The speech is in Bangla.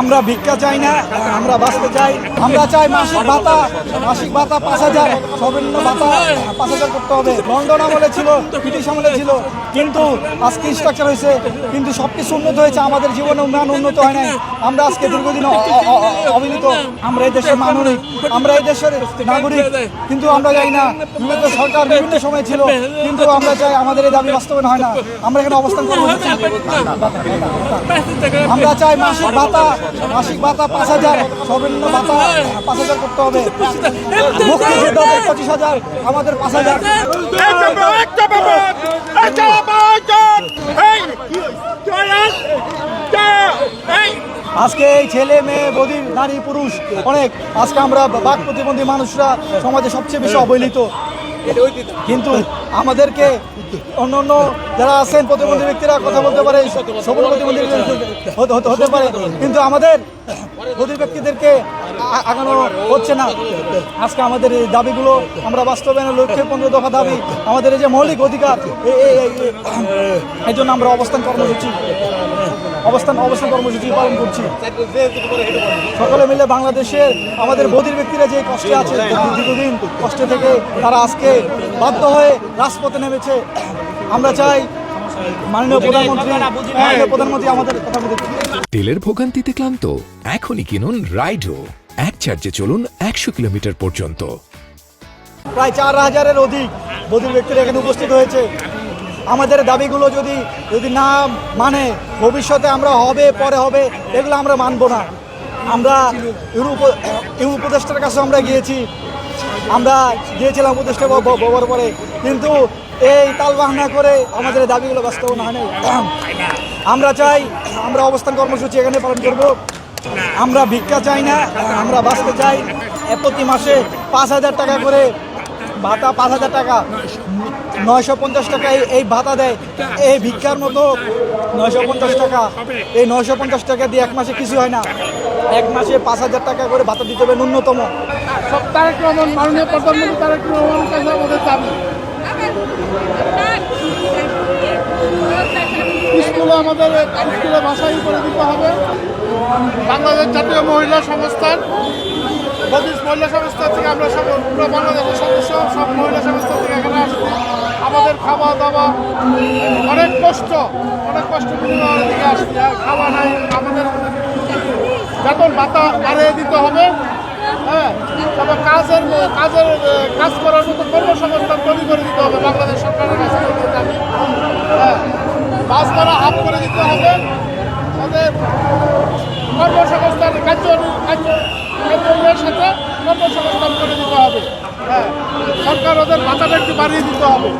আমরা ভিক্ষা চাই না, আমরা বাঁচতে চাই। আমরা চাই মাসিক ভাতা ৫,০০০, সর্বনিম্ন ভাতা ৫,০০০ করতে হবে। লন্ডন আমলে ছিল, ব্রিটিশ আমলে ছিল, কিন্তু আজকে স্ট্রাকচার হয়েছে, কিন্তু সবকিছু উন্নত হয়েছে, আমাদের জীবনে উন্নয়ন উন্নত হয় নাই। আমরা আজকে দীর্ঘদিন অবহেলিত। আমরা এই দেশের নাগরিক, আমরা এই দেশের নাগরিক, কিন্তু আমরা যাই না। বিভিন্ন সরকার বিভিন্ন সময় ছিল, কিন্তু আমরা চাই আমাদের এই দাবি বাস্তবায়ন হয় না। আমরা এখানে অবস্থান করবো। আমরা চাই মাসিক ভাতা ৫,০০০, সর্বনিম্ন ভাতা ৫,০০০ করতে হবে। মুক্তিযোদ্ধাদের ২৫,০০০, আমাদের ৫,০০০। আজকে এই ছেলে মেয়ে বধির নারী পুরুষ অনেক, আজকে আমরা বাক প্রতিবন্ধী মানুষরা সমাজে সবচেয়ে বেশি অবহেলিত, কিন্তু আমাদেরকে অন্য যারা আছেন প্রতিবন্ধী ব্যক্তিরা কথা বলতে পারে, সবল প্রতিবন্ধী হতে পারে, কিন্তু আমাদের বধির ব্যক্তিদেরকে আগানো হচ্ছে না। আজকে আমাদের এই দাবিগুলো আমরা বাস্তবায়নের লক্ষ্যে ১৫ দফা দাবি, আমাদের এই যে মৌলিক অধিকার, এই জন্য আমরা অবস্থান কর্মসূচি পালন করছি। সকলে মিলে বাংলাদেশের আমাদের বধির ব্যক্তিরা যে কষ্টে আছে, দীর্ঘদিন কষ্টে থেকে তারা আজকে বাধ্য হয়ে রাজপথে নেমেছে। আমরা চাই মাননীয় প্রধানমন্ত্রী আমাদের কথা বলতে। তেলের ভোগান্তিতে ক্লান্ত? এখনই কিনুন রাইডো, এক চার্জে চলুন ১০০ কিলোমিটার পর্যন্ত। প্রায় ৪,০০০-এর অধিক বধির ব্যক্তিরা এখানে উপস্থিত হয়েছে। আমাদের দাবিগুলো যদি না মানে ভবিষ্যতে আমরা পরে হবে, এগুলো আমরা মানব না। আমরা উপদেষ্টার কাছে আমরা গিয়েছিলাম উপদেষ্টা বরাবর পরে, কিন্তু এই তালবাহানা করে আমাদের দাবিগুলো বাস্তবায়ন হয় নাই। আমরা চাই, আমরা অবস্থান কর্মসূচি এখানে পালন করব। আমরা ভিক্ষা চাই না, আমরা বাঁচতে চাই। প্রতি মাসে ৫,০০০ টাকা করে ভাতা, ৫,০০০ টাকা, ৯৫০ টাকা এই ভাতা দেয়। এই ভিক্ষার মতো ৯৫০ টাকা, এই ৯৫০ টাকা দিয়ে এক মাসে কিছু হয় না। এক মাসে ৫,০০০ টাকা করে ভাতা দিতে হবে ন্যূনতম। মাননীয় প্রধানমন্ত্রী তারেক রহমানের কাছে আমাদের দাবি, স্কুলে ভাষাই করে দিতে হবে। বাংলাদেশ জাতীয় মহিলা সংস্থান, বদিস মহিলা সংস্থা থেকে আমরা সব পুরো বাংলাদেশের সদস্য, সব মহিলা সংস্থা থেকে এখানে আসছি। আমাদের খাওয়া দাওয়া অনেক কষ্ট বিনিময়ের দিকে আসছি, আর খাওয়া নাই। আমাদের বেতন ভাতা বাড়িয়ে দিতে হবে। হ্যাঁ, তবে কাজ করার মতো কর্মসংস্থান তৈরি করে দিতে হবে বাংলাদেশ সরকারের কাছে। হ্যাঁ, বাস ভাড়া হাফ করে দিতে হবে। তাদের কর্মসংস্থান কার্যের সাথে কর্মসংস্থান করে দিতে হবে। হ্যাঁ, সরকার ওদের ভাতাটা একটু বাড়িয়ে দিতে হবে।